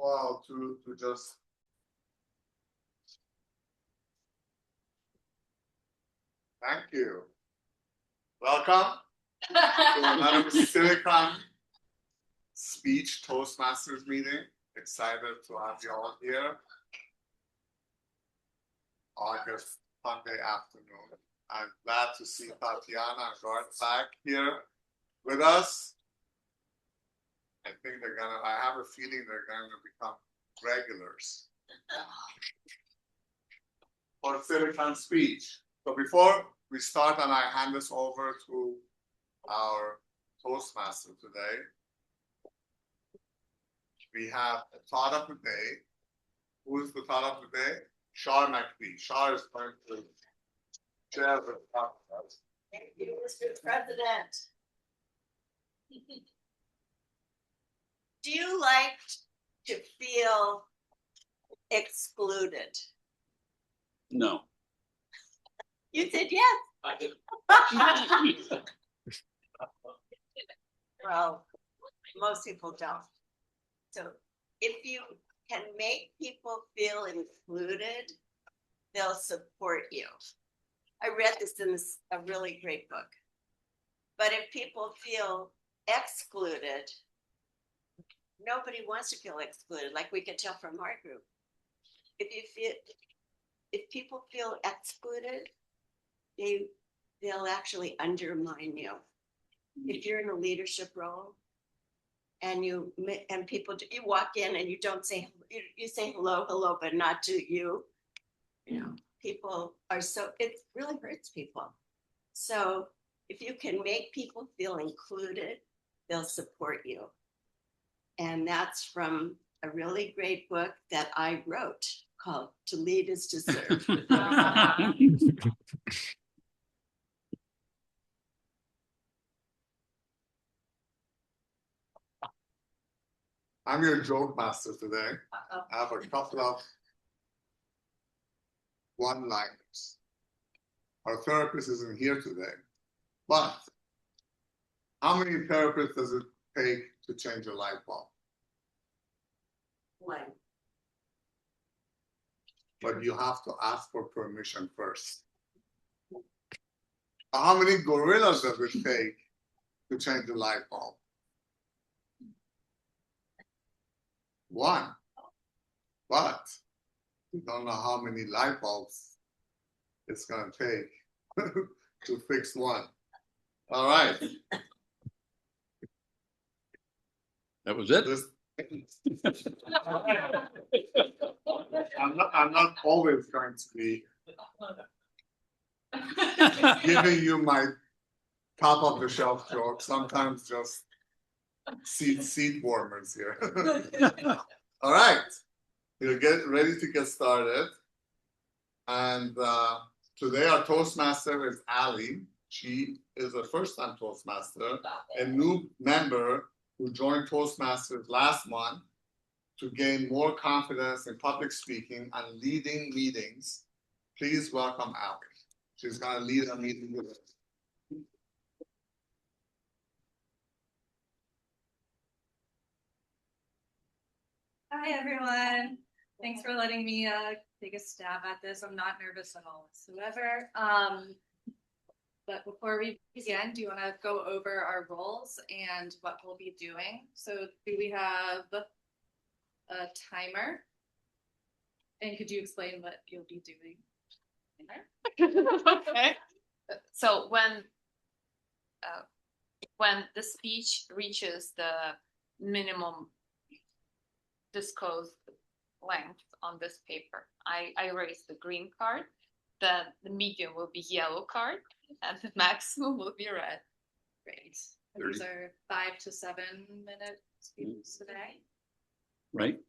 Wow, to just thank you. Welcome to another Silicon Speech Toastmasters meeting. Excited to have you all here. August Sunday afternoon. I'm glad to see Tatiana and Garth back here with us. I think I have a feeling they're gonna become regulars for Silicon Speech. So before we start and I hand this over to our Toastmaster today, we have a thought of the day. Who is the thought of the day? Shar McBee. Shar is going to share the thought with us. Thank you, Mr. President. Do you like to feel excluded? No. You said yes. I did. Well, most people don't. So if you can make people feel included, they'll support you. I read this in a really great book. But if people feel excluded, nobody wants to feel excluded, like we can tell from our group. If people feel excluded, they'll actually undermine you. If you're in a leadership role and you walk in and you don't say, you say hello, but not to you, people are it really hurts people. So if you can make people feel included, they'll support you. And that's from a really great book that I wrote called To Lead is to Serve. I'm your joke master today. I have a couple of one-liners. Our therapist isn't here today, but how many therapists does it take to change a light bulb? One. But you have to ask for permission first. How many gorillas does it take to change a light bulb? One. But you don't know how many light bulbs it's going to take to fix one. All right. That was it? I'm not always going to be giving you my top of the shelf joke. Sometimes just seat warmers here. All right, we'll get ready to get started. And today our Toastmaster is Ali. She is a first-time Toastmaster, a new member who joined Toastmasters last month to gain more confidence in public speaking and leading meetings. Please welcome Ali. She's going to lead a meeting with us. Hi, everyone. Thanks for letting me take a stab at this. I'm not nervous at all whatsoever. But before we begin, do you want to go over our roles and what we'll be doing? So do we have a timer? And could you explain what you'll be doing? Okay. So when the speech reaches the minimum disclosed length on this paper, I raise the green card, then the medium will be yellow card, and the maximum will be red. Great. And these are 5 to 7 minute speeches today. Right.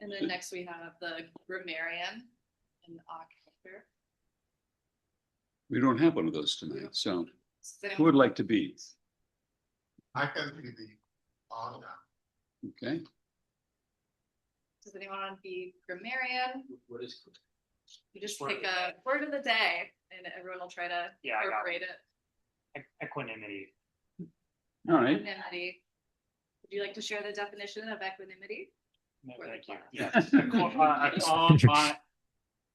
And then next we have the grammarian and the occupator. We don't have one of those tonight, so who would like to be? I can be the on now. Okay. Does anyone want to be grammarian? What is You just pick a word of the day, and everyone will try to incorporate it. equanimity? All right. Equanimity. Would you like to share the definition of equanimity? No, For the thank you. class. Yeah, a calm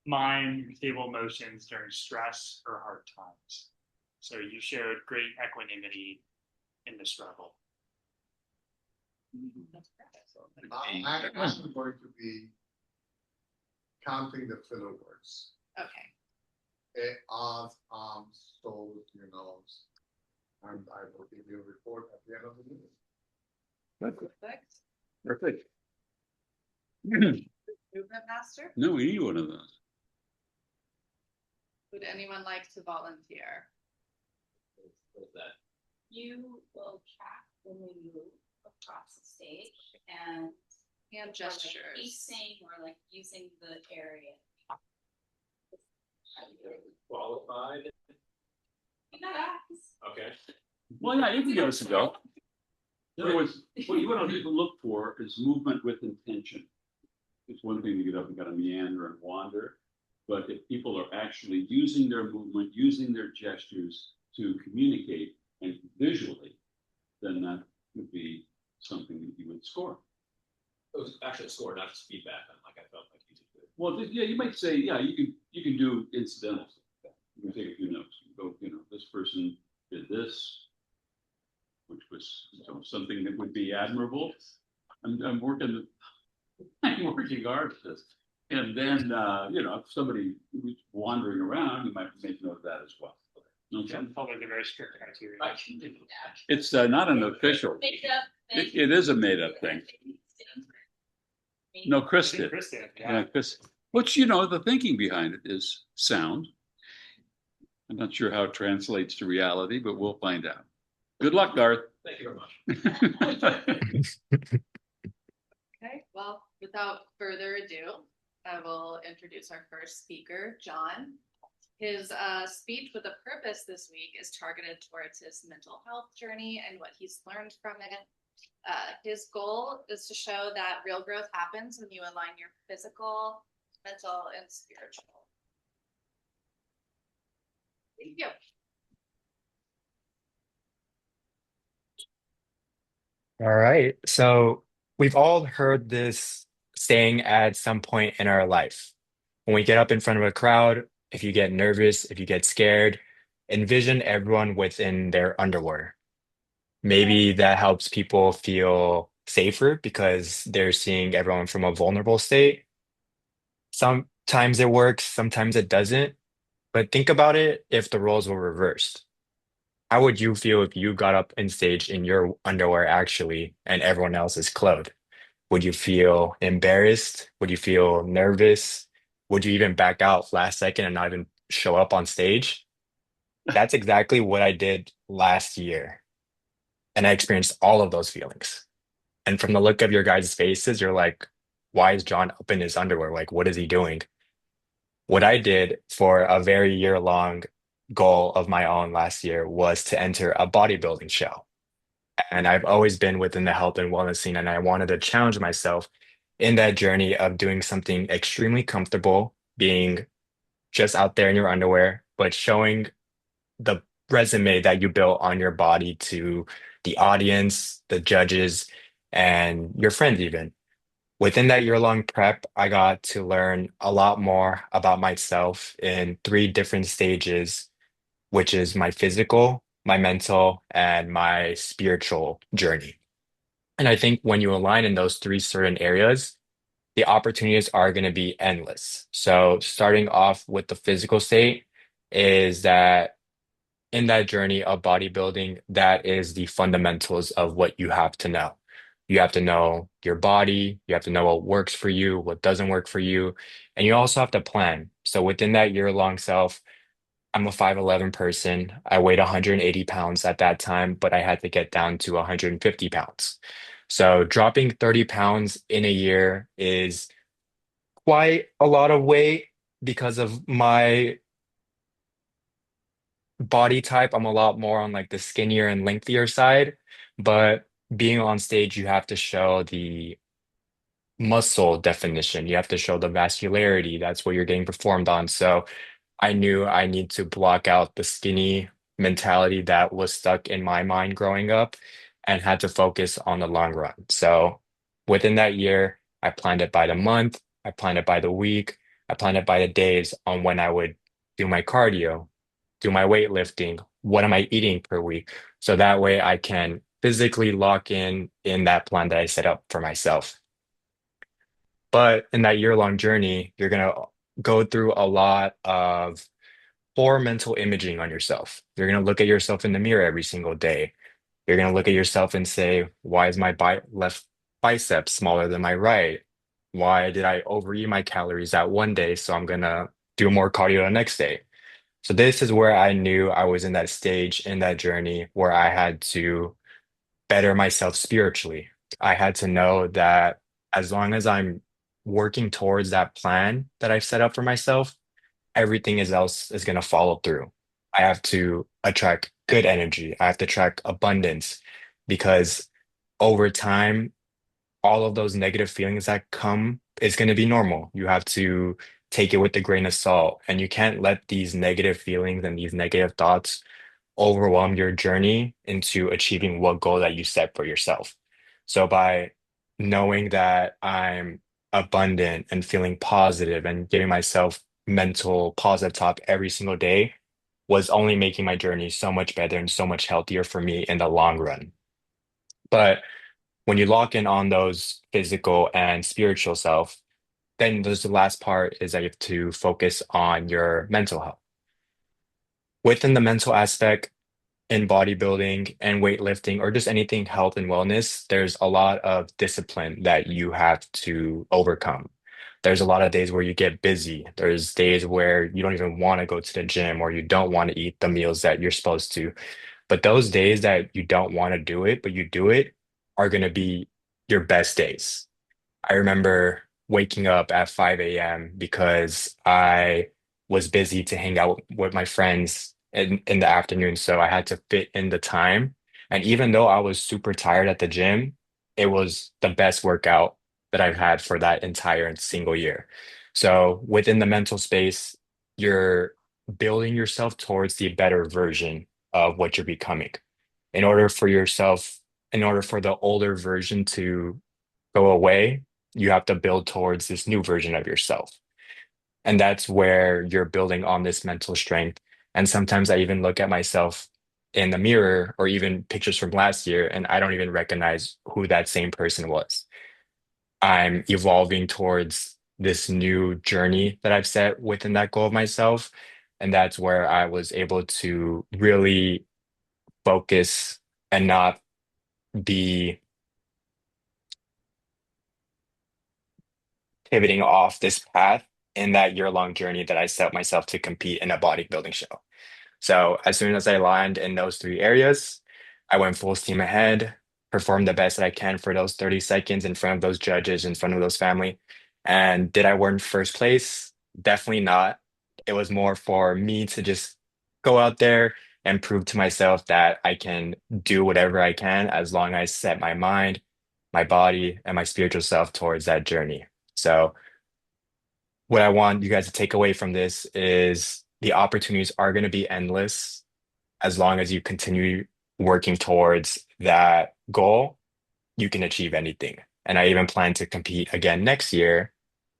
mind, stable emotions during stress or hard times. So you showed great equanimity in the struggle. I'm going to be counting the filler words. Okay. Ahs, arms, souls, your nose. And I will give you a report at the end of the meeting. Perfect. Perfect. Movement master, No, we need one of those. would anyone like to volunteer? You will track when we move across the stage and Hand like gestures. pacing or like using the area. Qualified. Okay. Well, yeah, you can give us a go. In other words, what you want to look for is movement with intention. It's one thing to get up and kind of meander and wander, but if people are actually using their movement, using their gestures to communicate and visually, then that would be something that you would score. It was actually a score, not just feedback. Like I felt like you did good. Well, yeah, you might say, yeah, you can do incidentals. You can take a few notes. You go, this person did this, which was something that would be admirable. I'm working hard at this. And then, if somebody was wandering around, you might make note of that as well. Okay. Followed the very strict criteria. I can do that. It's not an official. Make it up. It is a made-up thing. No, Chris did. Chris did, Yeah, Chris. Which, the thinking behind it is sound. I'm not sure how it translates to reality, but we'll find out. Good luck, Garth. Thank you very much. Okay, well, without further ado, I will introduce our first speaker, John. His speech with a purpose this week is targeted towards his mental health journey and what he's learned from it. His goal is to show that real growth happens when you align your physical, mental, and spiritual. Thank you. All right. So we've all heard this saying at some point in our life. When we get up in front of a crowd, if you get nervous, if you get scared, envision everyone within their underwear. Maybe that helps people feel safer because they're seeing everyone from a vulnerable state. Sometimes it works, sometimes it doesn't. But think about it if the roles were reversed. How would you feel if you got up in stage in your underwear actually and everyone else is clothed? Would you feel embarrassed? Would you feel nervous? Would you even back out last second and not even show up on stage? That's exactly what I did last year. And I experienced all of those feelings. And from the look of your guys' faces, you're like, why is John up in his underwear? Like, what is he doing? What I did for a very year-long goal of my own last year was to enter a bodybuilding show. And I've always been within the health and wellness scene, and I wanted to challenge myself in that journey of doing something extremely comfortable, being just out there in your underwear, but showing the resume that you built on your body to the audience, the judges, and your friends even. Within that year-long prep, I got to learn a lot more about myself in three different stages, which is my physical, my mental, and my spiritual journey. And I think when you align in those three certain areas, the opportunities are going to be endless. So starting off with the physical state is that in that journey of bodybuilding, that is the fundamentals of what you have to know. You have to know your body, you have to know what works for you, what doesn't work for you, and you also have to plan. So within that year-long self, I'm a 5'11" person. I weighed 180 pounds at that time, but I had to get down to 150 pounds. So dropping 30 pounds in a year is quite a lot of weight because of my body type. I'm a lot more on like the skinnier and lengthier side, but being on stage, you have to show the muscle definition. You have to show the vascularity. That's what you're getting performed on. So I knew I need to block out the skinny mentality that was stuck in my mind growing up and had to focus on the long run. So within that year, I planned it by the month. I planned it by the week. I planned it by the days on when I would do my cardio, do my weightlifting, what am I eating per week? So that way I can physically lock in that plan that I set up for myself. But in that year-long journey, you're gonna go through a lot of poor mental imaging on yourself. You're gonna look at yourself in the mirror every single day. You're gonna look at yourself and say, why is my left bicep smaller than my right? Why did I overeat my calories that one day? So I'm gonna do more cardio the next day. So this is where I knew I was in that stage in that journey where I had to better myself spiritually. I had to know that as long as I'm working towards that plan that I've set up for myself, everything else is going to follow through. I have to attract good energy. I have to attract abundance because over time, all of those negative feelings that come is going to be normal. You have to take it with a grain of salt, and you can't let these negative feelings and these negative thoughts overwhelm your journey into achieving what goal that you set for yourself. So by knowing that I'm abundant and feeling positive and giving myself mental positive talk every single day was only making my journey so much better and so much healthier for me in the long run. But when you lock in on those physical and spiritual self, then there's the last part is that you have to focus on your mental health. Within the mental aspect, in bodybuilding and weightlifting or just anything health and wellness, there's a lot of discipline that you have to overcome. There's a lot of days where you get busy. There's days where you don't even want to go to the gym or you don't want to eat the meals that you're supposed to. But those days that you don't want to do it, but you do it, are going to be your best days. I remember waking up at 5 a.m. because I was busy to hang out with my friends in the afternoon. So I had to fit in the time. And even though I was super tired at the gym, it was the best workout that I've had for that entire single year. So within the mental space, you're building yourself towards the better version of what you're becoming. In order for yourself, in order for the older version to go away, you have to build towards this new version of yourself. And that's where you're building on this mental strength. And sometimes I even look at myself in the mirror or even pictures from last year, and I don't even recognize who that same person was. I'm evolving towards this new journey that I've set within that goal of myself. And that's where I was able to really focus and not be pivoting off this path in that year-long journey that I set myself to compete in a bodybuilding show. So as soon as I aligned in those three areas, I went full steam ahead, performed the best that I can for those 30 seconds in front of those judges, in front of those family. And did I win first place? Definitely not. It was more for me to just go out there and prove to myself that I can do whatever I can as long as I set my mind, my body, and my spiritual self towards that journey. So what I want you guys to take away from this is the opportunities are going to be endless as long as you continue working towards that goal, you can achieve anything. And I even plan to compete again next year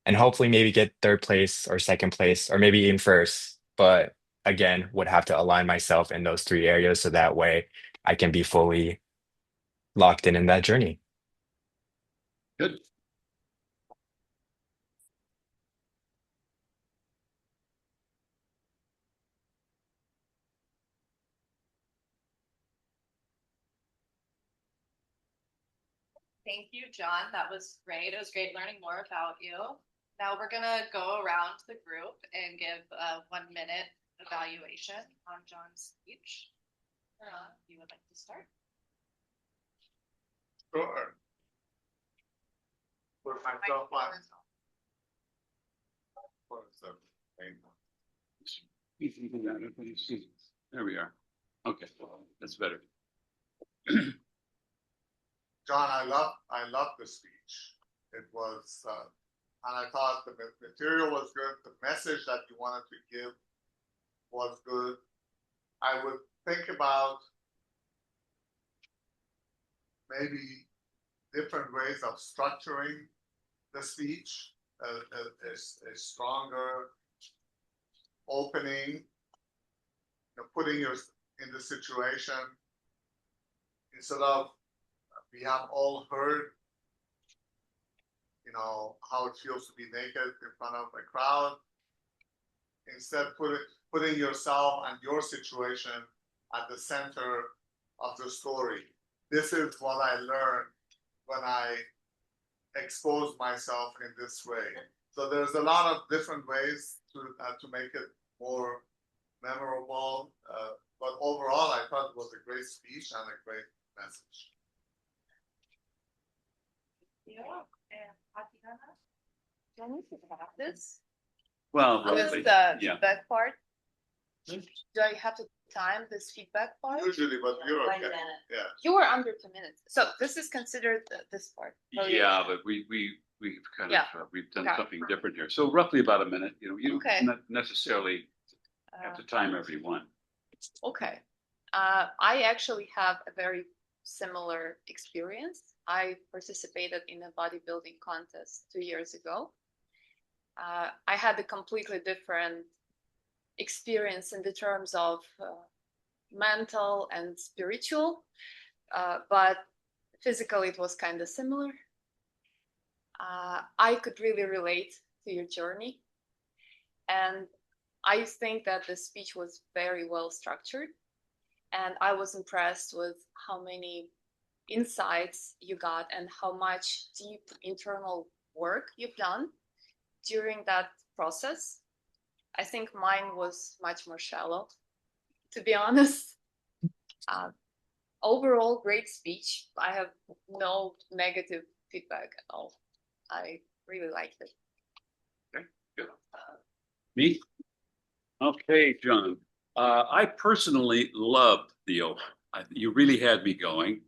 and hopefully maybe get third place or second place or maybe even first. But again, would have to align myself in those three areas so that way I can be fully locked in that journey. Good. Thank you, John. That was great. It was great learning more about you. Now we're gonna go around the group and give a 1 minute evaluation on John's speech. You would like to start? Sure. Put myself on. There we are. Okay, that's better. John, I love the speech. It was, and I thought the material was good. The message that you wanted to give was good. I would think about maybe different ways of structuring the speech, a stronger opening, putting you in the situation instead of we have all heard, how it feels to be naked in front of a crowd. Instead, putting yourself and your situation at the center of the story. This is what I learned when I expose myself in this way. So there's a lot of different ways to make it more memorable. But overall, I thought it was a great speech and a great message. Yeah, and Tatiana? Can we have this? Well, This roughly, is the yeah. feedback part. Do I have to time this feedback part? Usually, but you're okay. Yeah. You were under 2 minutes, so this is considered this part. Oh, Yeah, but we've kind of, Yeah. we've done Okay. something different here. So roughly about a minute, you Okay. don't not necessarily have to time every one. Okay. I actually have a very similar experience. I participated in a bodybuilding contest 2 years ago. I had a completely different experience in the terms of mental and spiritual, but physically it was kind of similar. I could really relate to your journey, and I think that the speech was very well structured, and I was impressed with how many insights you got and how much deep internal work you've done during that process. I think mine was much more shallow, to be honest. Overall, great speech. I have no negative feedback at all. I really liked it. Okay, good. Me? Okay, John. I personally loved the open. You really had me going.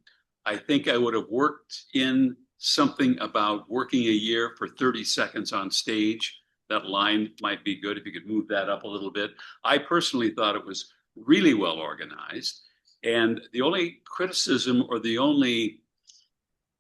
I think I would have worked in something about working a year for 30 seconds on stage. That line might be good if you could move that up a little bit. I personally thought it was really well organized. And the only criticism or the only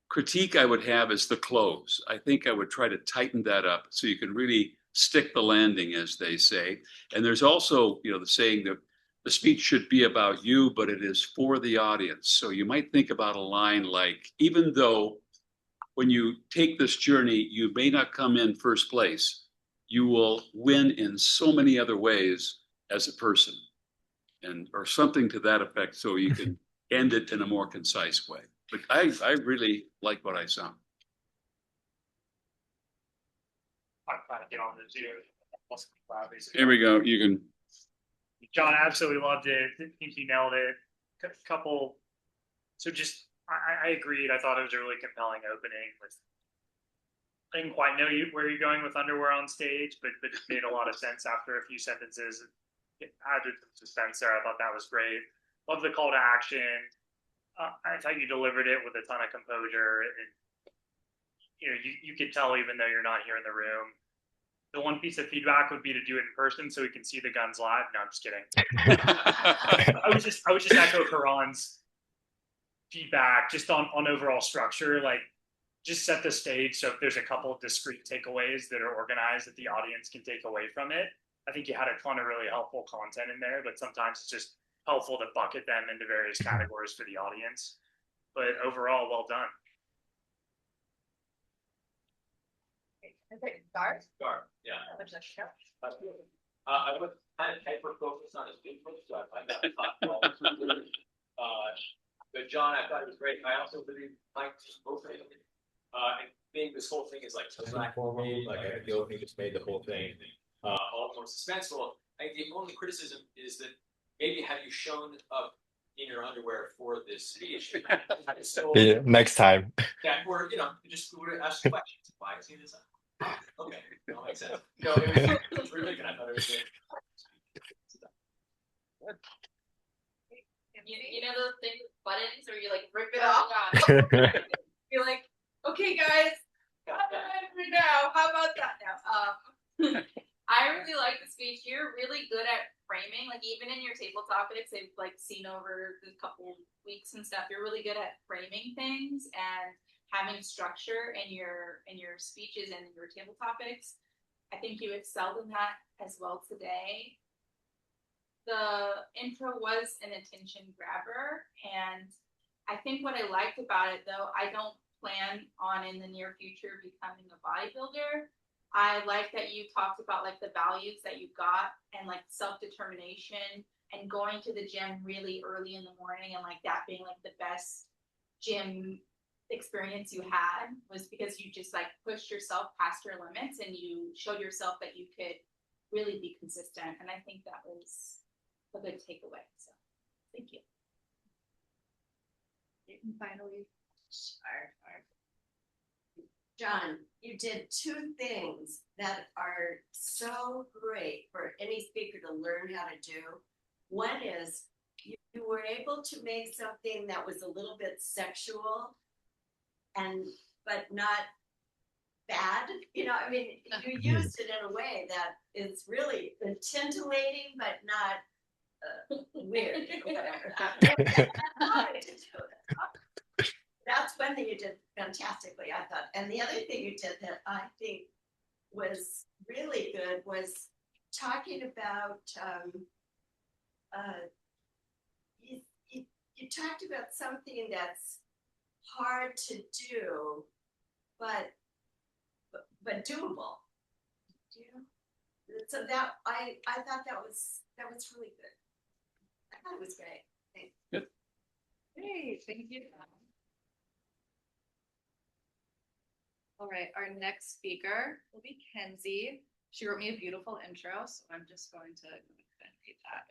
critique I would have is the close. I think I would try to tighten that up so you can really stick the landing, as they say. And there's also, the saying that the speech should be about you, but it is for the audience. So you might think about a line like, even though when you take this journey, you may not come in first place, you will win in so many other ways as a person, or something to that effect, so you can end it in a more concise way. But I really like what I saw. I'm trying to get on the Zoom. Here we go. You can. John, absolutely loved it. I think you nailed it. Couple. So just, I agreed. I thought it was a really compelling opening. I didn't quite know where you're going with underwear on stage, but it made a lot of sense after a few sentences. It added some suspense there. I thought that was great. Love the call to action. I thought you delivered it with a ton of composure. You could tell even though you're not here in the room. The one piece of feedback would be to do it in person so we can see the guns live. No, I'm just kidding. I would just echo Karan's feedback just on overall structure. Like, just set the stage so if there's a couple of discrete takeaways that are organized that the audience can take away from it. I think you had a ton of really helpful content in there, but sometimes it's just helpful to bucket them into various categories for the audience. But overall, well done. Gar? Gar, yeah. I was kind of hyper-focused on his input, so I find that but John, I thought it was great. I also really liked both of them. I think this whole thing is like track for me. Like I feel like just made the whole thing all more suspenseful. I think the only criticism is that maybe have you shown up in your underwear for this speech? So, Yeah, next time. yeah, or just would ask questions. Why is he this? Okay, that makes sense. No, it was really good. I thought it was great. You know those things with buttons where you like rip it off? You're like, okay guys, right now, how about that now? I really like the speech. You're really good at framing, like even in your table topics, I've like seen over the couple weeks and stuff, you're really good at framing things and having structure in your speeches and your table topics. I think you excelled in that as well today. The intro was an attention grabber, and I think what I liked about it, though, I don't plan on in the near future becoming a bodybuilder. I like that you talked about like the values that you got and like self-determination and going to the gym really early in the morning, and like that being like the best gym experience you had was because you just like pushed yourself past your limits and you showed yourself that you could really be consistent. And I think that was a good takeaway. So thank you. And finally, John, you did two things that are so great for any speaker to learn how to do. One is you were able to make something that was a little bit sexual but not bad. You know, I mean, you used it in a way that is really titillating, but not weird or whatever. That's one thing you did fantastically, I thought. And the other thing you did that I think was really good was talking about you talked about something that's hard to do, but doable. Yeah. So that I thought that was really good. I thought it was great. Thanks. Good. hey, thank you. All right, our next speaker will be Kenzii. She wrote me a beautiful intro, so I'm just going to read that.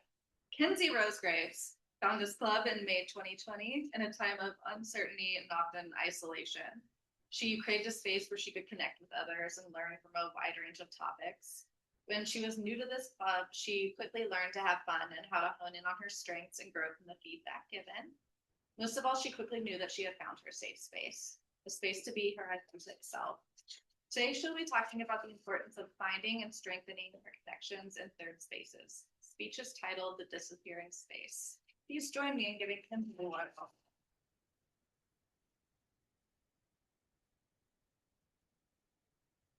Kenzii Rosegraves found his club in May 2020 in a time of uncertainty and often isolation. She created a space where she could connect with others and learn from a wide range of topics. When she was new to this club, she quickly learned to have fun and how to hone in on her strengths and grow from the feedback given. Most of all, she quickly knew that she had found her safe space, a space to be her authentic self. Today, she'll be talking about the importance of finding and strengthening her connections in third spaces. Speech is titled The Disappearing Space. Please join me in giving Kenzii a warm welcome.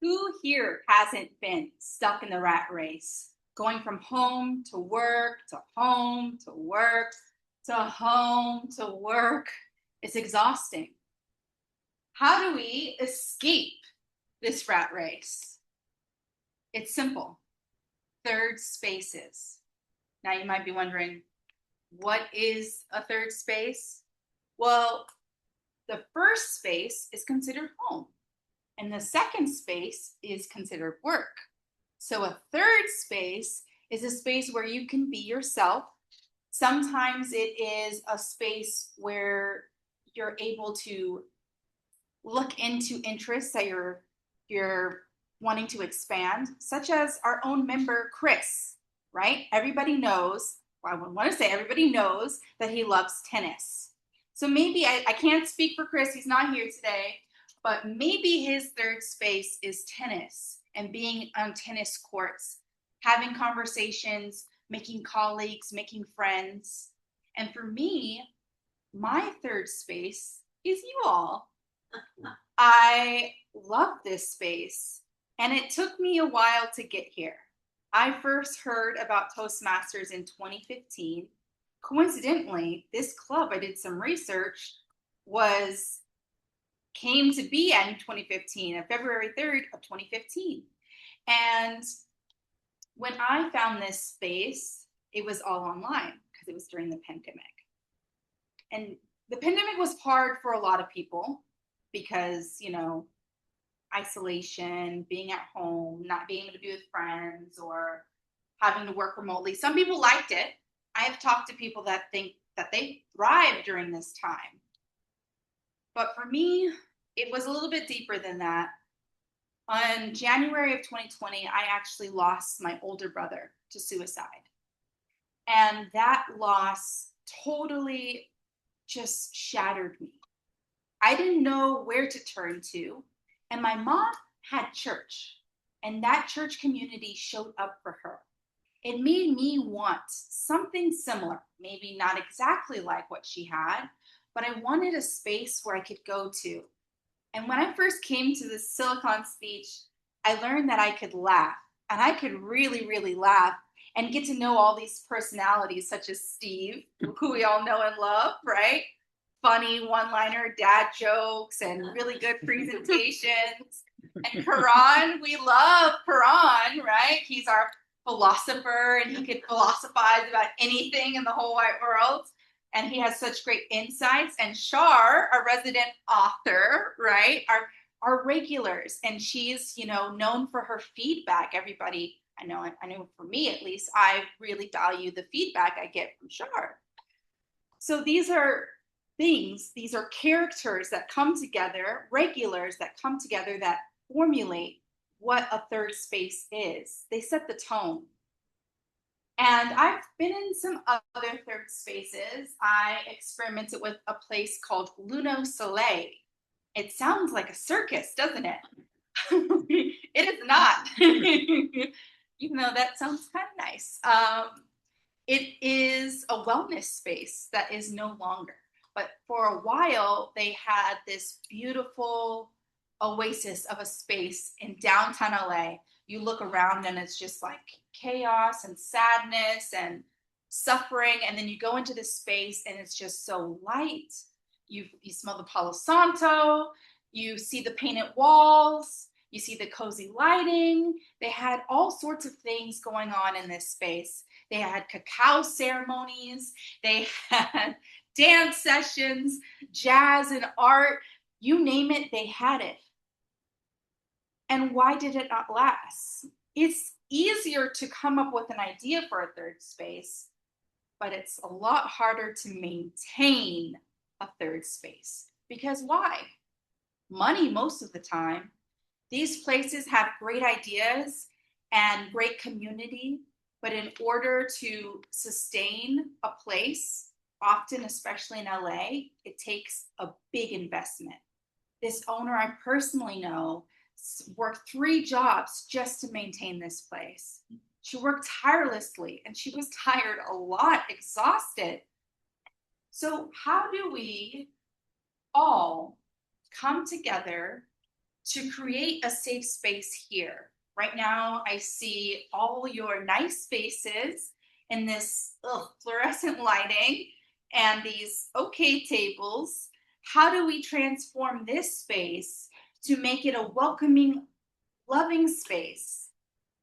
Who here hasn't been stuck in the rat race, going from home to work, to home, to work, to home, to work? It's exhausting. How do we escape this rat race? It's simple. Third spaces. Now you might be wondering, what is a third space? Well, the first space is considered home, and the second space is considered work. So a third space is a space where you can be yourself. Sometimes it is a space where you're able to look into interests that you're wanting to expand, such as our own member, Chris, right? Everybody knows, well, I want to say everybody knows that he loves tennis. So maybe, I can't speak for Chris, he's not here today, but maybe his third space is tennis and being on tennis courts, having conversations, making colleagues, making friends. And for me, my third space is you all. I love this space, and it took me a while to get here. I first heard about Toastmasters in 2015. Coincidentally, this club, I did some research, came to be in 2015, on February 3rd of 2015. And when I found this space, it was all online because it was during the pandemic. And the pandemic was hard for a lot of people because, isolation, being at home, not being able to be with friends, or having to work remotely. Some people liked it. I have talked to people that think that they thrived during this time. But for me, it was a little bit deeper than that. On January of 2020, I actually lost my older brother to suicide. And that loss totally just shattered me. I didn't know where to turn to. And my mom had church, and that church community showed up for her. It made me want something similar, maybe not exactly like what she had, but I wanted a space where I could go to And when I first came to the Silicon speech, I learned that I could laugh, and I could really, really laugh and get to know all these personalities, such as Steve, who we all know and love, right? Funny one-liner dad jokes and really good presentations. And Karan, we love Karan, right? He's our philosopher and he could philosophize about anything in the whole wide world. And he has such great insights. And Shar, our resident author, right? Our regulars. And she's, known for her feedback. Everybody, I know for me at least, I really value the feedback I get from Shar. So these are these are characters that come together, regulars that come together that formulate what a third space is. They set the tone. And I've been in some other third spaces. I experimented with a place called Luno Soleil. It sounds like a circus, doesn't it? It is not, even though that sounds kind of nice. It is a wellness space that is no longer. But for a while, they had this beautiful oasis of a space in downtown LA. You look around and it's just like chaos and sadness and suffering. And then you go into this space and it's just so light. You smell the Palo Santo, you see the painted walls, you see the cozy lighting. They had all sorts of things going on in this space. They had cacao ceremonies, they had dance sessions, jazz and art, you name it, they had it. And why did it not last? It's easier to come up with an idea for a third space, but it's a lot harder to maintain a third space. Because why? Money most of the time. These places have great ideas and great community, but in order to sustain a place, often, especially in LA, it takes a big investment. This owner I personally know worked 3 jobs just to maintain this place. She worked tirelessly and she was tired a lot, exhausted. So how do we all come together to create a safe space here? Right now, I see all your nice faces in this fluorescent lighting and these okay tables. How do we transform this space to make it a welcoming, loving space?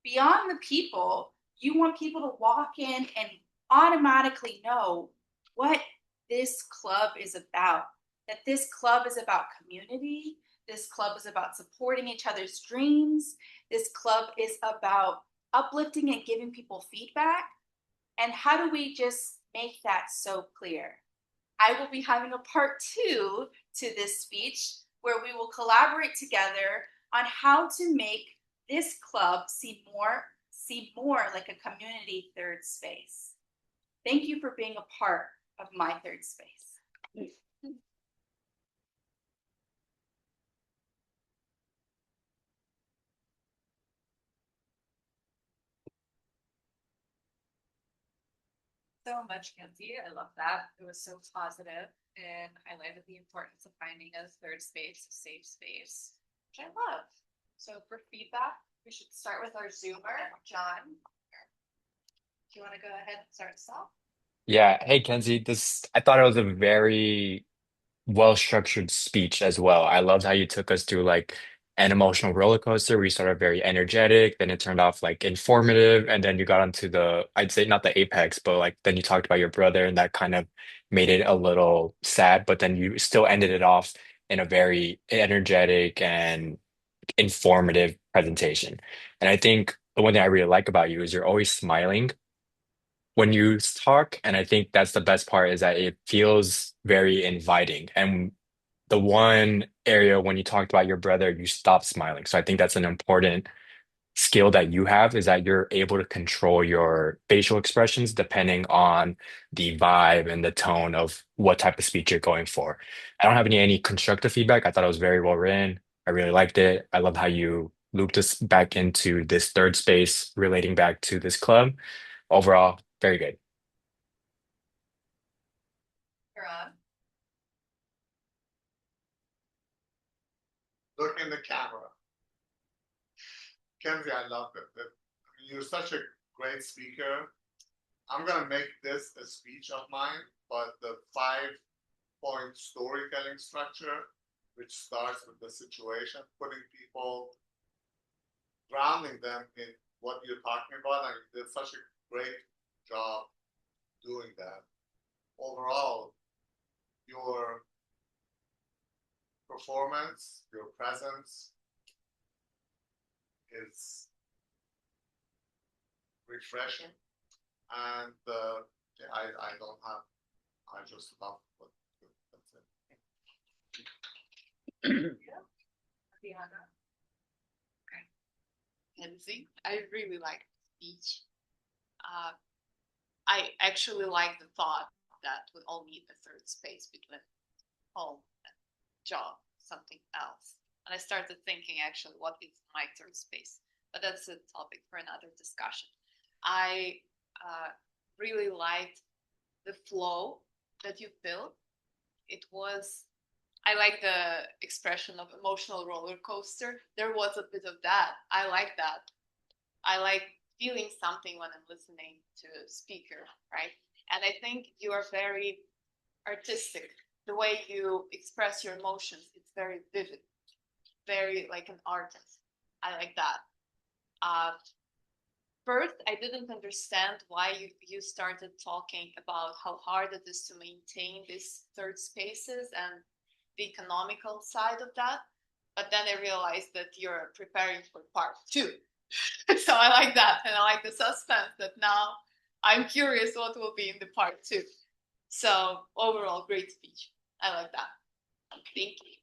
Beyond the people, you want people to walk in and automatically know what this club is about. That this club is about community. This club is about supporting each other's dreams. This club is about uplifting and giving people feedback. And how do we just make that so clear? I will be having a part 2 to this speech where we will collaborate together on how to make this club seem more like a community third space. Thank you for being a part of my third space. So much, Kenzii. I love that. It was so positive and highlighted the importance of finding a third space, a safe space, which I love. So for feedback, we should start with our Zoomer, John. Do you want to go ahead and start us off? Yeah. Hey, Kenzie, I thought it was a very well-structured speech as well. I loved how you took us through like an emotional roller coaster. We started very energetic, then it turned off like informative, and then you got onto I'd say not the apex, but like then you talked about your brother, and that kind of made it a little sad, but then you still ended it off in a very energetic and informative presentation. And I think the one thing I really like about you is you're always smiling when you talk, and I think that's the best part is that it feels very inviting. And the one area when you talked about your brother, you stopped smiling. So I think that's an important skill that you have is that you're able to control your facial expressions depending on the vibe and the tone of what type of speech you're going for. I don't have any constructive feedback. I thought it was very well written. I really liked it. I love how you looped us back into this third space relating back to this club. Overall, very good. You're on. Look in the camera. Kenzii, I love it. You're such a great speaker. I'm gonna make this a speech of mine, but the 5-point storytelling structure, which starts with the situation, putting people, grounding them in what you're talking about, and you did such a great job doing that. Overall, your performance, your presence is refreshing, and I don't have, I just love what that's it. Diana. Kenzii, I really like the speech. I actually like the thought that we all need a third space between home and job, something else. And I started thinking actually, what is my third space? But that's a topic for another discussion. I really liked the flow that you built. It was, I like the expression of emotional roller coaster. There was a bit of that. I like that. I like feeling something when I'm listening to a speaker, right? And I think you are very artistic. The way you express your emotions, it's very vivid, very like an artist. I like that. First, I didn't understand why you started talking about how hard it is to maintain these third spaces and the economical side of that. But then I realized that you're preparing for part 2. So I like that. And I like the suspense that now I'm curious what will be in the part 2. So overall, great speech. I like that. Thank you.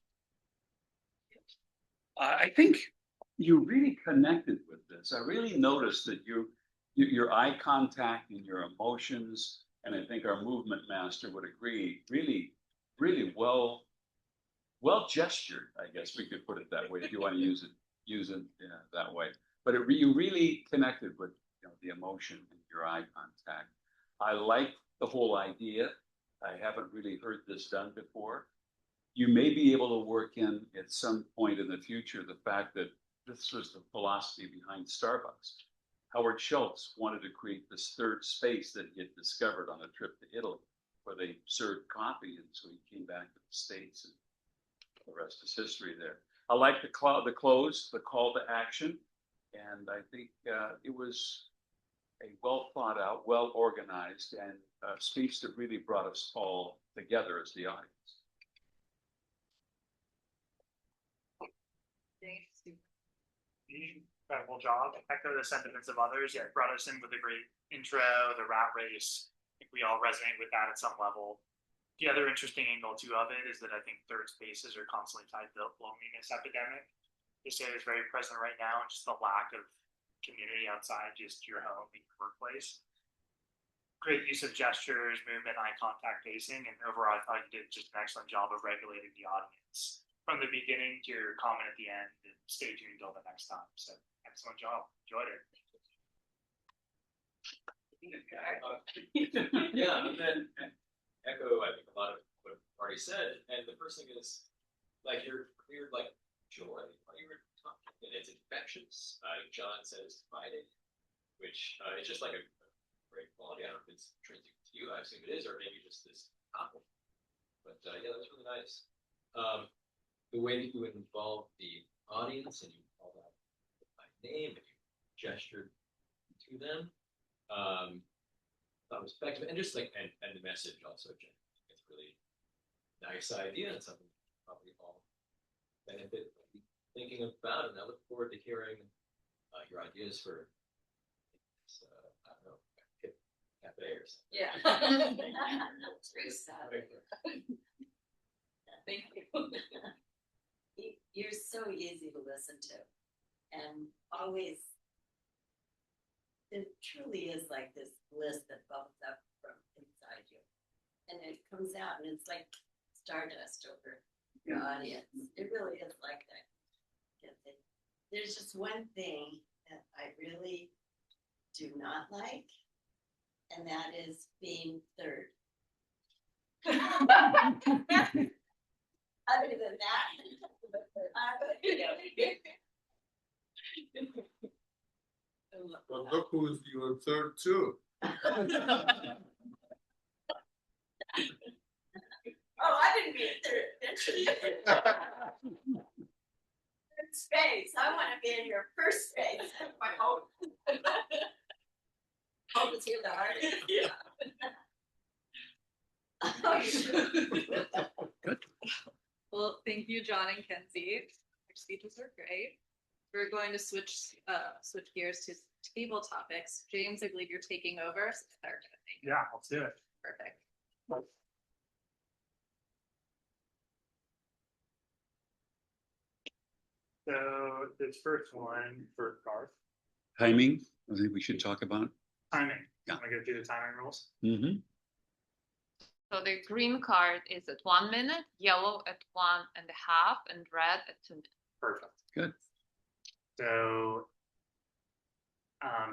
I think you really connected with this. I really noticed that your eye contact and your emotions, and I think our movement master would agree, really, really well gestured. I guess we could put it that way if you want to use it that way. But you really connected with the emotion and your eye contact. I like the whole idea. I haven't really heard this done before. You may be able to work in at some point in the future the fact that this was the philosophy behind Starbucks. Howard Schultz wanted to create this third space that he had discovered on a trip to Italy, where they served coffee, and so he came back to the States, and the rest is history there. I like the close, the call to action, and I think it was a well thought out, well organized, and a speech that really brought us all together as the audience. Incredible job. Echo the sentiments of others. Yeah, it brought us in with a great intro, the rat race. I think we all resonate with that at some level. The other interesting angle too of it is that I think third spaces are constantly tied to the loneliness epidemic. They say it's very present right now, and just the lack of community outside just your home and your workplace. Great use of gestures, movement, eye contact, pacing, and overall I thought you did just an excellent job of regulating the audience from the beginning to your comment at the end, and stay tuned until the next time. So excellent job. Enjoyed it. Yeah, and then echo, I think, a lot of what I've already said. And the first thing is, like, your clear, like, joy while you were talking, and it's infectious. John says divided, which is just like a great quality. I don't know if it's intrinsic to you, I assume it is, or maybe just this compliment. But yeah, that's really nice. The way that you would involve the audience and you called out my name and you gestured to them, that was effective. And just like, and the message also, Jen, it's a really nice idea and something probably all benefit from thinking about. And I look forward to hearing your ideas for, I don't know, cafe or something. Yeah. It's very sad. Thank you. You're so easy to listen to, and always, it truly is like this bliss that bubbles up from inside you, and it comes out, and it's like stardust over your audience. It really is like that. There's just one thing that I really do not like, and that is being third. Other than that, But look who's your third too. Oh, I didn't mean third. Third space. I want to be in your first space. My hope. Hope is here, yeah. Well, thank you, John and Kenzii. Your speeches were great. We're going to switch gears to table topics. James, I believe you're taking over. So they're gonna take Yeah, let's do it. perfect. So this first one for Garth. Timing, I think we should talk about. Timing. Yeah. Want to go through the timing rules? Mm-hmm. So the green card is at 1 minute, yellow at 1.5, and red at 2 minutes. Perfect. Good. So,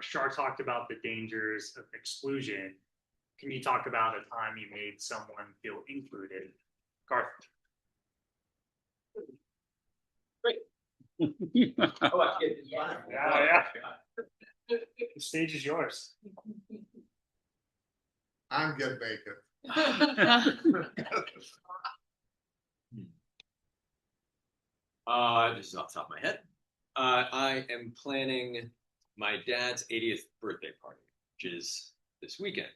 Shar talked about the dangers of exclusion. Can you talk about a time you made someone feel included? Garth. Oh, I get it. Yeah. The stage is yours. I'm get bacon. This is off the top of my head. I am planning my dad's 80th birthday party, which is this weekend.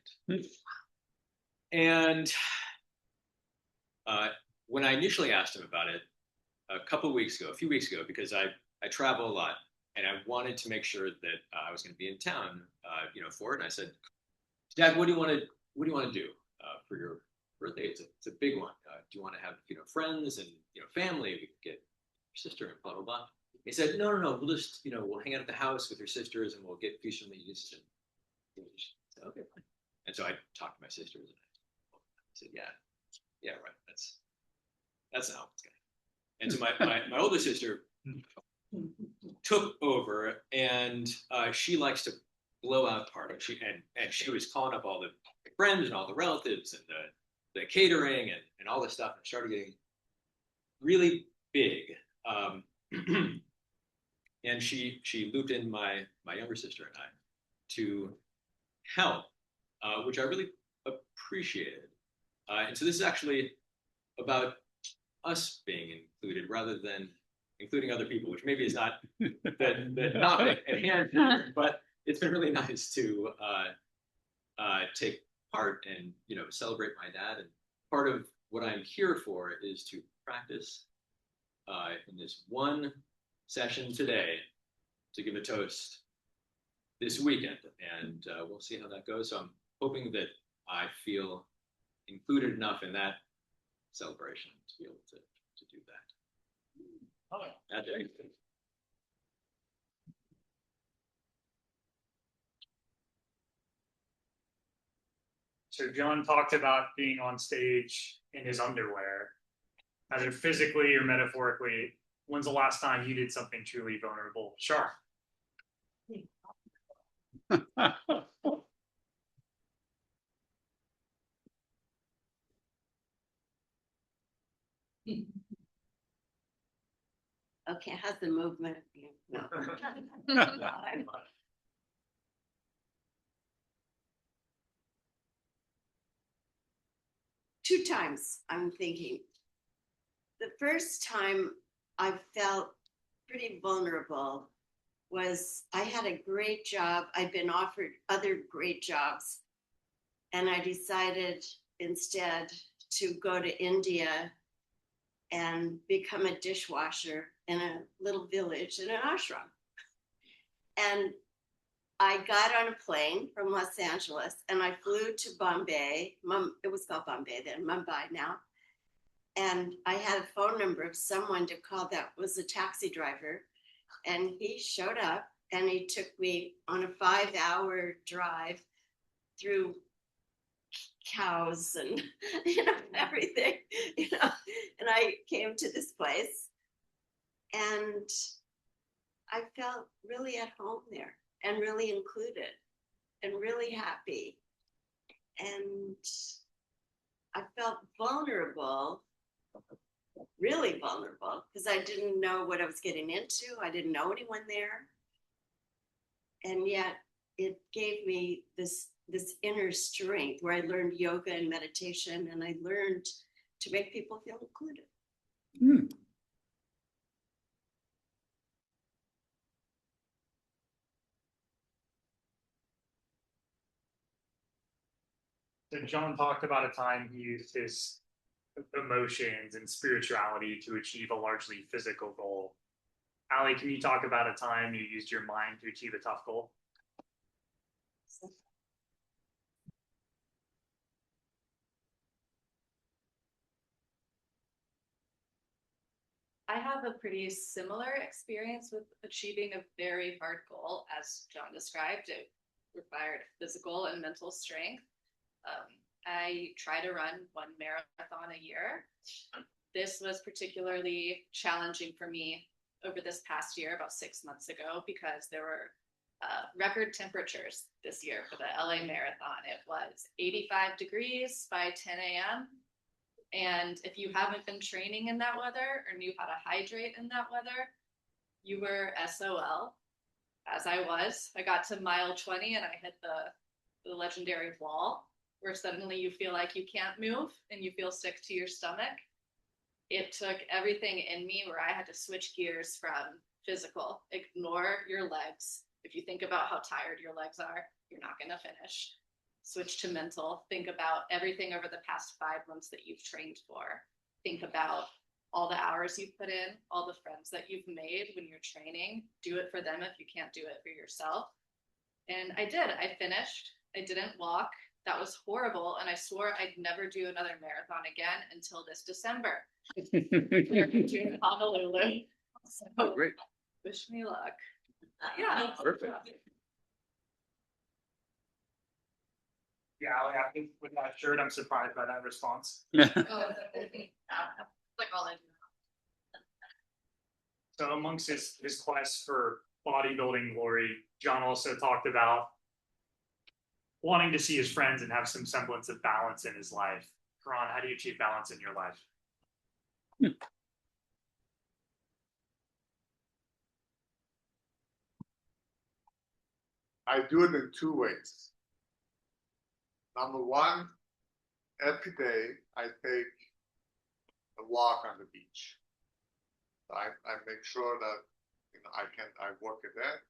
And when I initially asked him about it a few weeks ago, because I travel a lot and I wanted to make sure that I was going to be in town, for it. And I said, Dad, what do you want to do for your birthday? It's a big one. Do you want to have friends and family? We could get your sister and blah blah blah. He said, no, we'll just we'll hang out at the house with your sisters and we'll get feast from the East. And I said, okay, fine. And so I talked to my sisters and I said, yeah, right. That's not how it's going. And so my older sister took over, and she likes to blow out parties. She was calling up all the friends and all the relatives and the catering and all this stuff, and started getting really big. And she looped in my younger sister and I to help, which I really appreciated. And so this is actually about us being included rather than including other people, which maybe is not the topic at hand here, but it's been really nice to take part and celebrate my dad. And part of what I'm here for is to practice in this one session today to give a toast this weekend, and we'll see how that goes. So I'm hoping that I feel included enough in that celebration to be able to do that. So John talked about being on stage in his underwear, either physically or metaphorically. When's the last time you did something truly vulnerable? Shar. Okay, how's the movement? No. Two times, I'm thinking. The first time I felt pretty vulnerable was I had a great job. I'd been offered other great jobs. And I decided instead to go to India and become a dishwasher in a little village in an ashram. And I got on a plane from Los Angeles and I flew to Bombay. It was called Bombay then, Mumbai now. And I had a phone number of someone to call that was a taxi driver. And he showed up and he took me on a 5-hour drive through cows and everything, and I came to this place and I felt really at home there and really included and really happy, and I felt vulnerable really vulnerable because I didn't know what I was getting into. I didn't know anyone there. And yet it gave me this inner strength where I learned yoga and meditation, and I learned to make people feel included. So John talked about a time he used his emotions and spirituality to achieve a largely physical goal. Allie, can you talk about a time you used your mind to achieve a tough goal? I have a pretty similar experience with achieving a very hard goal, as John described. It required physical and mental strength. I try to run 1 marathon a year. This was particularly challenging for me over this past year, about 6 months ago, because there were record temperatures this year for the LA Marathon. It was 85 degrees by 10 a.m. And if you haven't been training in that weather or knew how to hydrate in that weather, you were SOL, as I was. I got to mile 20 and I hit the legendary wall, where suddenly you feel like you can't move and you feel sick to your stomach. It took everything in me where I had to switch gears from physical, ignore your legs. If you think about how tired your legs are, you're not going to finish. Switch to mental. Think about everything over the past 5 months that you've trained for. Think about all the hours you've put in, all the friends that you've made when you're training. Do it for them if you can't do it for yourself. And I did. I finished. I didn't walk. That was horrible. And I swore I'd never do another marathon again until this December. We're in Honolulu. So Great. wish me luck. Yeah. Perfect. Yeah, I think with that shirt, I'm surprised by that response. Like all I do. So amongst his quest for bodybuilding glory, John also talked about wanting to see his friends and have some semblance of balance in his life. Karan, how do you achieve balance in your life? I do it in 2 ways. Number one, every day I take a walk on the beach. I make sure that I work it in.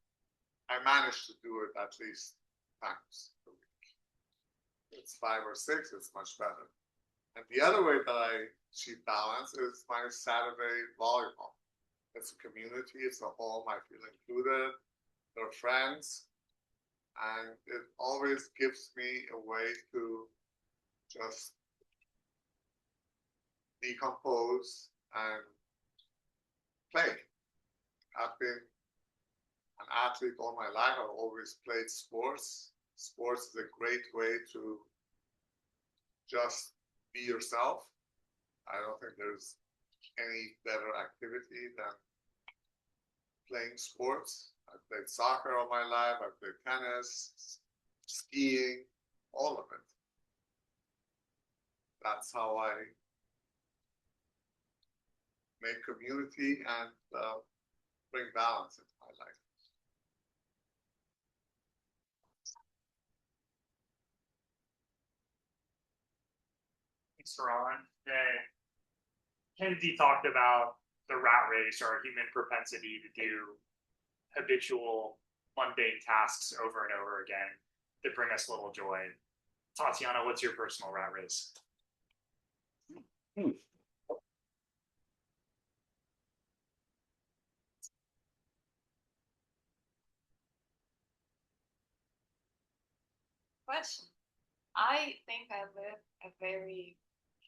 I manage to do it at least times a week. It's 5 or 6, it's much better. And the other way that I achieve balance is my Saturday volleyball. It's a community, it's a home, I feel included, there are friends, and it always gives me a way to just decompose and play. I've been an athlete all my life. I've always played sports. Sports is a great way to just be yourself. I don't think there's any better activity than playing sports. I've played soccer all my life. I've played tennis, skiing, all of it. That's how I make community and bring balance into my life. Thanks, Karan. Kenzii talked about the rat race, or human propensity to do habitual, mundane tasks over and over again that bring us little joy. Tatiana, what's your personal rat race? Question. I think I live a very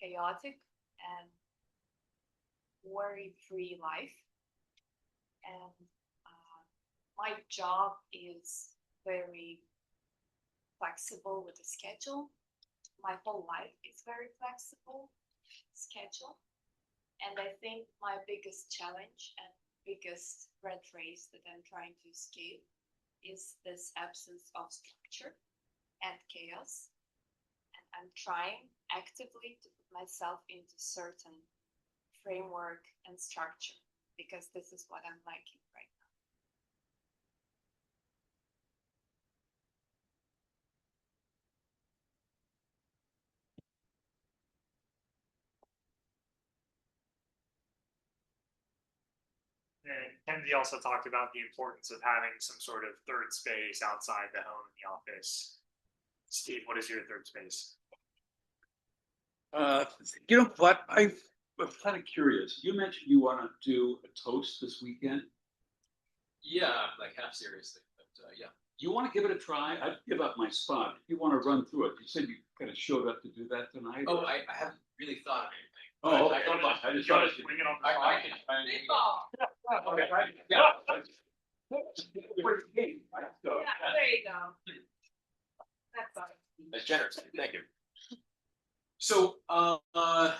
chaotic and worry-free life. And my job is very flexible with the schedule. My whole life is very flexible schedule. And I think my biggest challenge and biggest red race that I'm trying to escape is this absence of structure and chaos. And I'm trying actively to put myself into certain framework and structure, because this is what I'm liking right now. And Kenzii also talked about the importance of having some sort of third space outside the home and the office. Steve, what is your third space? You know what? I'm kind of curious. You mentioned you want to do a toast this weekend. Yeah, like half seriously, but yeah. You want to give it a try? I'd give up my spot. If you want to run through it, you said you kind of showed up to do that tonight. Oh, I haven't really thought of anything. Oh, But okay. I just Bring it on the I can. Big ball. Okay. Yeah. Yeah, there you go. That's all. That's generous. Thank you. So, I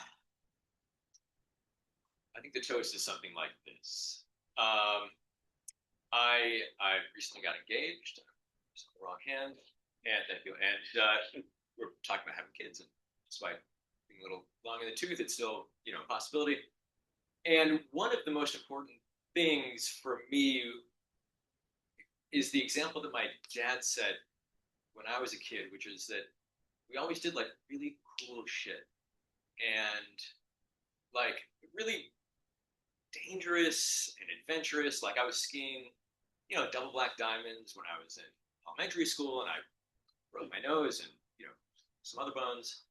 think the toast is something like this. I recently got engaged. It's on the wrong hand, and thank you. And we're talking about having kids, and despite being a little long in the tooth, it's still a possibility. And one of the most important things for me is the example that my dad said when I was a kid, which is that we always did like really cool shit and like really dangerous and adventurous. Like I was skiing, double black diamonds when I was in elementary school, and I broke my nose and some other bones,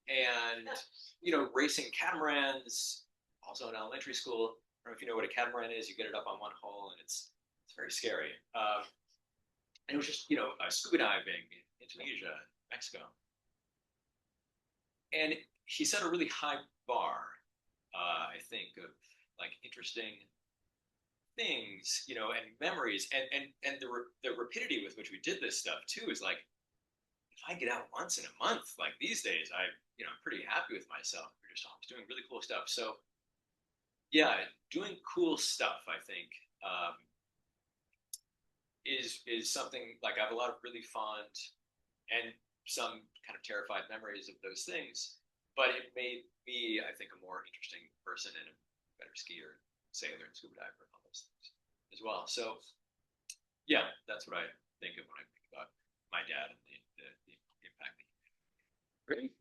and racing catamarans also in elementary school. I don't know if you know what a catamaran is. You get it up on one hole, and it's very scary. And it was just scuba diving in Indonesia, Mexico, and he set a really high bar. I think of like interesting things, and memories, and the rapidity with which we did this stuff too is like, if I get out once in a month, like these days, I'm pretty happy with myself. We're just always doing really cool stuff. So yeah, doing cool stuff, I think, is something like I have a lot of really fond and some kind of terrified memories of those things. But it made me, I think, a more interesting person and a better skier, sailor, and scuba diver, and all those things as well. So yeah, that's what I think of when I think about my dad and the impact. Great.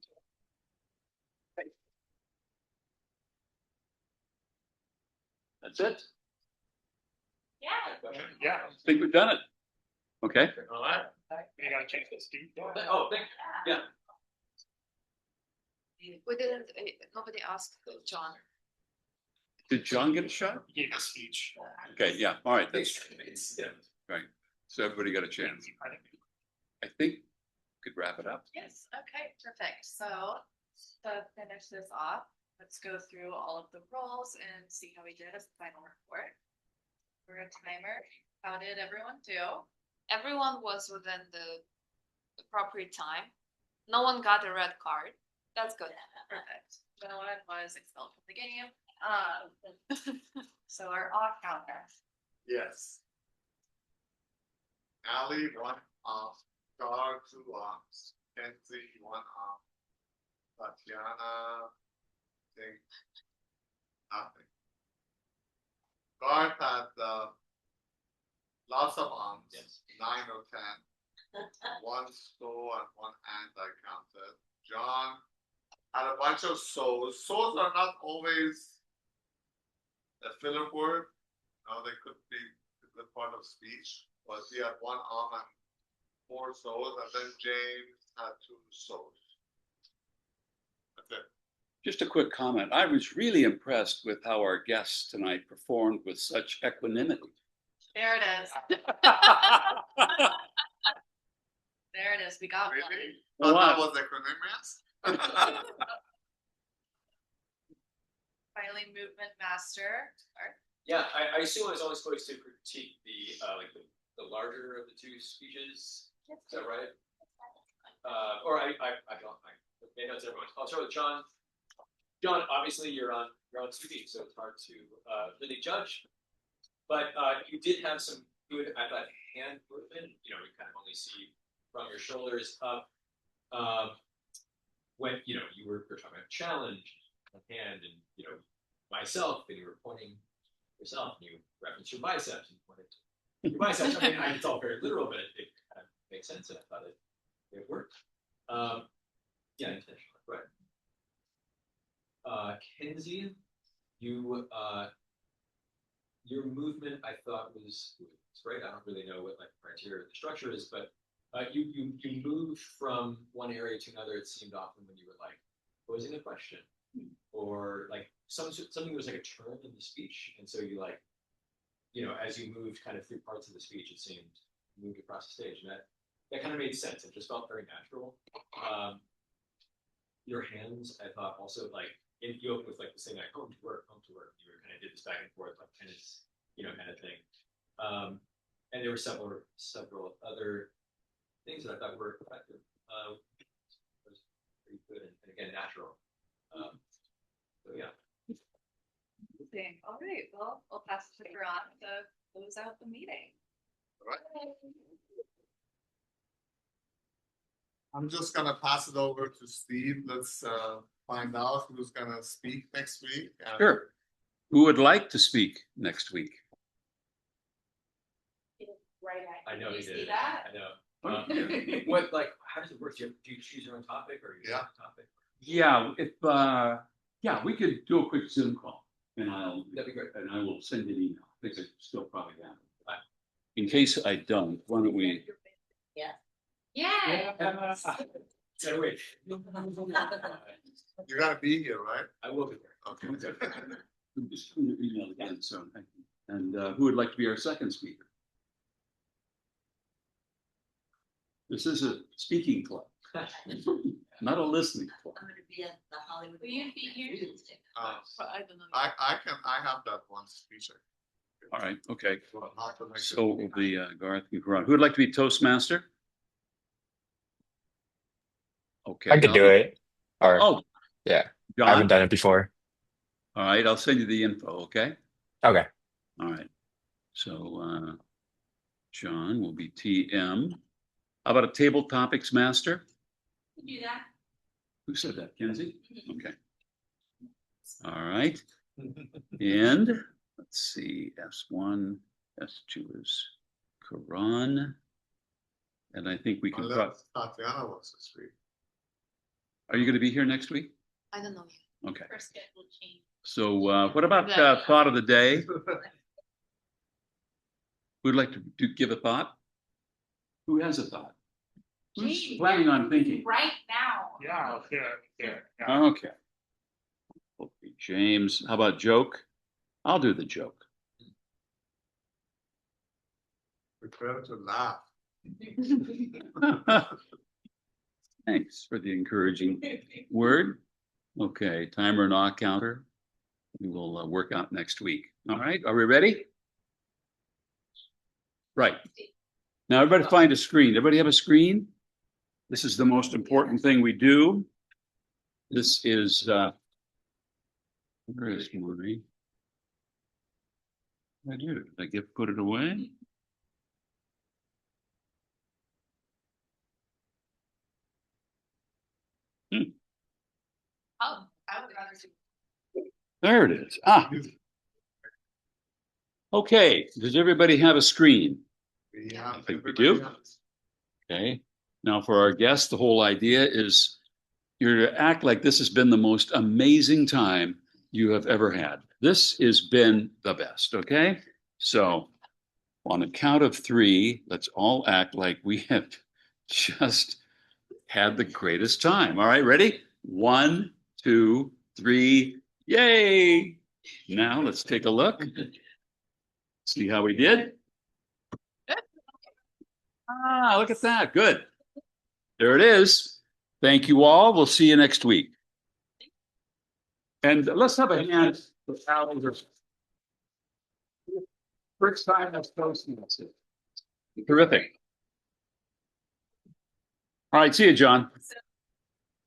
That's it. Yeah. Yeah. I think we've done it. Okay. All right. We gotta change this, Steve. Oh, thank you. Yeah. We didn't, nobody asked John. Did John get a shot? He gave a speech. Okay. Yeah. All right. That's Yeah. right. So everybody got a chance. I think we could wrap it up. Yes, okay, perfect. So to finish this off, let's go through all of the roles and see how we did as a final report. For a timer, how did everyone do? Everyone was within the appropriate time. No one got a red card. That's good. Perfect. No one was expelled from the game. So our off counter. Yes. Ali, 1 off. Star, 2 offs. Kenzii, 1 off. Tatiana, think nothing. Garth had lots of arms, Yes. 9 or 10. 1 so and 1 and I counted. John had a bunch of so's. So's are not always a filler word. No, they could be a good part of speech. But he had 1 and 4 so's, and then James had 2 so's. That's it. Just a quick comment. I was really impressed with how our guests tonight performed with such equanimity. There it is. There it is. We got one. Really? Wow. Thought that was equanimous? Finally, movement master. Yeah, I assume I was only supposed to critique the like the larger of the 2 speeches. Is that right? Or I made notes everyone. I'll start with John. John, obviously you're on TV, so it's hard to really judge. But you did have some good, I thought, hand movement. You kind of only see from your shoulders up. When you were talking about challenge, hand, and myself, and you were pointing yourself, and you referenced your biceps, and you pointed to your biceps. I mean, it's all very literal, but it kind of makes sense, and I thought it worked. Yeah, intentional, right. Kenzii, you your movement I thought was great. I don't really know what like criteria the structure is, but you moved from one area to another. It seemed often when you were like posing a question, or like something was like a turn in the speech, and so you like, you know, as you moved kind of through parts of the speech, it seemed moved across the stage, and that kind of made sense. It just felt very natural. Your hands, I thought, also like you opened with like the saying like home to work. You were kind of did this back and forth like tennis, you know, kind of thing. And there were several other things that I thought were effective. Was pretty good and again natural. So yeah. Amazing. All right. Well, I'll pass it to Ron to close out the meeting. All right. I'm just gonna pass it over to Steve. Let's find out who's gonna speak next week. Sure. Who would like to speak next week? Right. I know he see did. that? I know. What like how does it work? Do you choose your own topic or your topic? Yeah, if yeah, we could do a quick Zoom call, and That'd be great. I will send you an email. I think I still probably have it. In case I don't, why don't we? Yeah. So wait. You're gonna be here, right? I will be there. Okay. Just email again. So, and who would like to be our second speaker? This is a speaking club, not a listening club. I'm gonna be at the Hollywood. Will you be here? I don't know. I have that one speech. All right, okay. Well, how to make it- So will be Garth and Karan. Who would like to be Toastmaster? Okay. I could do it. Or Oh, yeah, I haven't John. done it before. All right, I'll send you the info. Okay. Okay. All right. So John will be TM. How about a table topics master? Do that. Who said that? Kenzii? Okay. All right. And let's see, S1, S2 is Karan. And I think we can talk. Unless Tatiana wants to speak. Are you going to be here next week? I don't know. Okay. First schedule change. So what about thought of the day? Who'd like to give a thought? Who has a thought? Who's Gee, planning on thinking? Right now. Yeah, yeah. Okay. Okay, James, how about joke? I'll do the joke. Prepare to laugh. Thanks for the encouraging word. Okay, timer and off counter. We will work out next week. All right, are we ready? Right. Now everybody find a screen. Everybody have a screen? This is the most important thing we do. This is, where is my, I do, did I put it away? Oh, I would rather do. There it is. Okay, does everybody have a screen? Yeah, I think we do. Okay. Now for our guests, the whole idea is you're to act like this has been the most amazing time you have ever had. This has been the best. Okay. So on a count of 3, let's all act like we have just had the greatest time. All right. Ready? 1, 2, 3. Yay. Now let's take a look. See how we did? Look at that. Good. There it is. Thank you all. We'll see you next week. And let's have a hand for Alex. First time that's Toastmasters. Terrific. All right. See you, John. So